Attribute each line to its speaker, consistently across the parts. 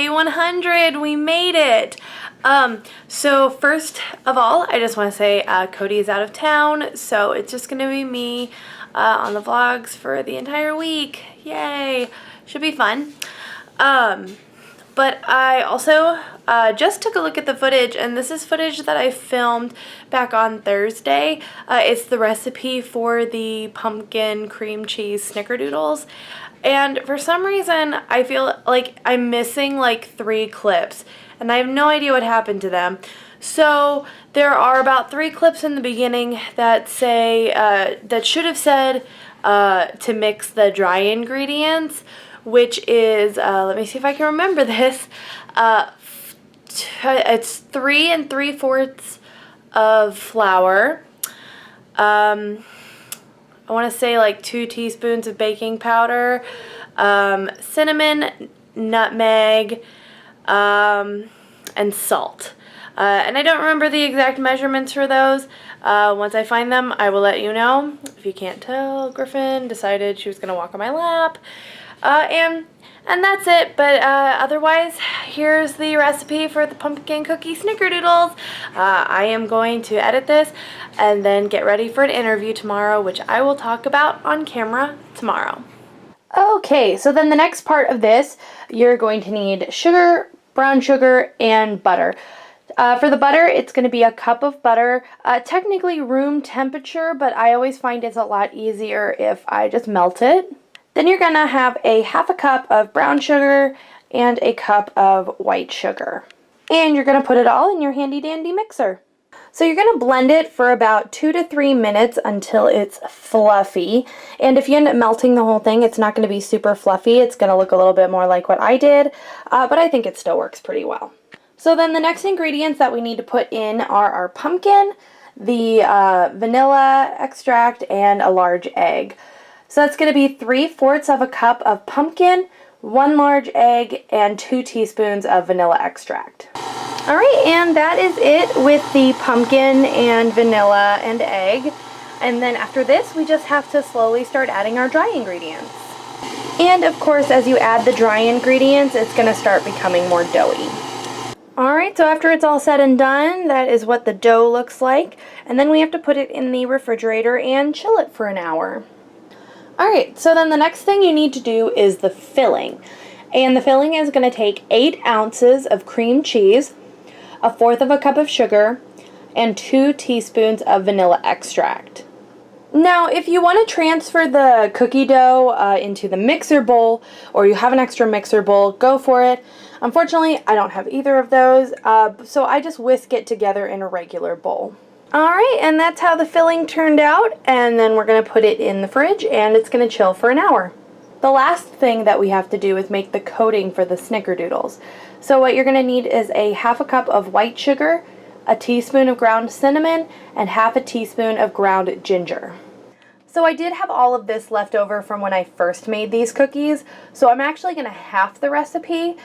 Speaker 1: Day 100, we made it. So first of all, I just want to say Cody is out of town, so it's just going to be me on the vlogs for the entire week. Yay! Should be fun. But I also just took a look at the footage, and this is footage that I filmed back on Thursday. It's the recipe for the pumpkin cream cheese snickerdoodles. And for some reason, I feel like I'm missing like 3 clips, and I have no idea what happened to them. So there are about 3 clips in the beginning that say, that should have said to mix the dry ingredients, which is, let me see if I can remember this, it's 3 3/4 of flour, I want to say like 2 teaspoons of baking powder, cinnamon, nutmeg, and salt. And I don't remember the exact measurements for those. Once I find them, I will let you know. If you can't tell, Griffin decided she was going to walk on my lap. And that's it, but otherwise, here's the recipe for the pumpkin cookie snickerdoodles. I am going to edit this and then get ready for an interview tomorrow, which I will talk about on camera tomorrow. Okay, so then the next part of this, you're going to need sugar, brown sugar, and butter. For the butter, it's going to be a cup of butter, technically room temperature, but I always find it's a lot easier if I just melt it. Then you're going to have a 1/2 cup of brown sugar and a cup of white sugar. And you're going to put it all in your handy dandy mixer. So you're going to blend it for about 2 to 3 minutes until it's fluffy. And if you end up melting the whole thing, it's not going to be super fluffy. It's going to look a little bit more like what I did, but I think it still works pretty well. So then the next ingredients that we need to put in are our pumpkin, the vanilla extract, and a large egg. So that's going to be 3/4 of a cup of pumpkin, 1 large egg, and 2 teaspoons of vanilla extract. Alright, and that is it with the pumpkin and vanilla and egg. And then after this, we just have to slowly start adding our dry ingredients. And of course, as you add the dry ingredients, it's going to start becoming more doughy. Alright, so after it's all said and done, that is what the dough looks like. And then we have to put it in the refrigerator and chill it for an hour. Alright, so then the next thing you need to do is the filling. And the filling is going to take 8 ounces of cream cheese, 1/4 of a cup of sugar, and 2 teaspoons of vanilla extract. Now, if you want to transfer the cookie dough into the mixer bowl, or you have an extra mixer bowl, go for it. Unfortunately, I don't have either of those, so I just whisk it together in a regular bowl. Alright, and that's how the filling turned out, and then we're going to put it in the fridge, and it's going to chill for an hour. The last thing that we have to do is make the coating for the snickerdoodles. So what you're going to need is a 1/2 cup of white sugar, a teaspoon of ground cinnamon, and 1/2 teaspoon of ground ginger. So I did have all of this left over from when I first made these cookies, so I'm actually going to half the recipe.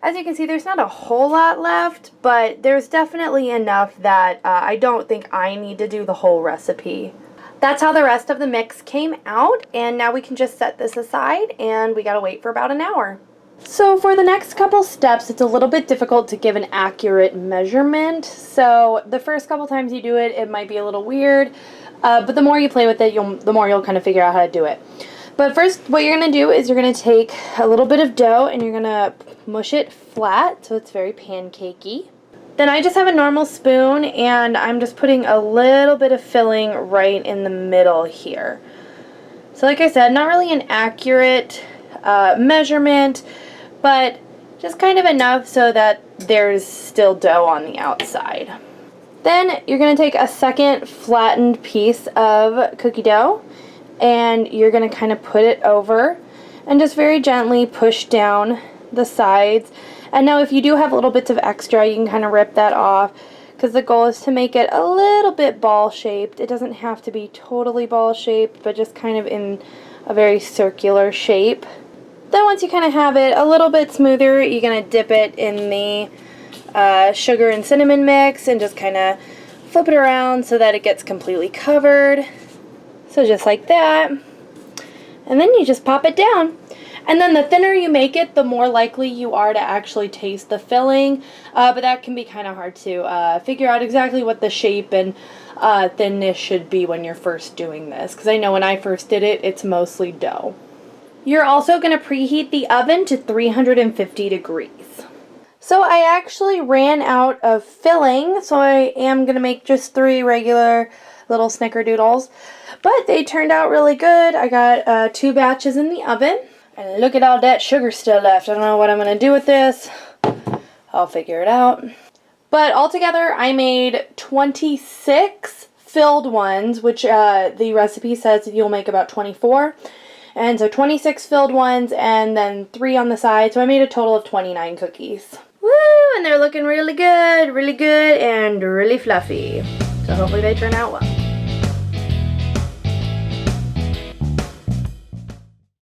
Speaker 1: As you can see, there's not a whole lot left, but there's definitely enough that I don't think I need to do the whole recipe. That's how the rest of the mix came out, and now we can just set this aside, and we gotta wait for about an hour. So for the next couple steps, it's a little bit difficult to give an accurate measurement, so the first couple times you do it, it might be a little weird, but the more you play with it, the more you'll kind of figure out how to do it. But first, what you're going to do is you're going to take a little bit of dough and you're going to mush it flat so it's very pancakey. Then I just have a normal spoon and I'm just putting a little bit of filling right in the middle here. So like I said, not really an accurate measurement, but just kind of enough so that there's still dough on the outside. Then you're going to take a second flattened piece of cookie dough, and you're going to kind of put it over and just very gently push down the sides. And now if you do have little bits of extra, you can kind of rip that off, because the goal is to make it a little bit ball shaped. It doesn't have to be totally ball shaped, but just kind of in a very circular shape. Then once you kind of have it a little bit smoother, you're going to dip it in the sugar and cinnamon mix and just kind of flip it around so that it gets completely covered. So just like that. And then you just pop it down. And then the thinner you make it, the more likely you are to actually taste the filling. But that can be kind of hard to figure out exactly what the shape and thinness should be when you're first doing this. Because I know when I first did it, it's mostly dough. You're also going to preheat the oven to 350 degrees. So I actually ran out of filling, so I am going to make just 3 regular little snickerdoodles. But they turned out really good. I got 2 batches in the oven. And look at all that sugar still left. I don't know what I'm going to do with this. I'll figure it out. But altogether, I made 26 filled ones, which the recipe says you'll make about 24. And so 26 filled ones and then 3 on the side. So I made a total of 29 cookies. Woo! And they're looking really good, and really fluffy. So hopefully they turn out well.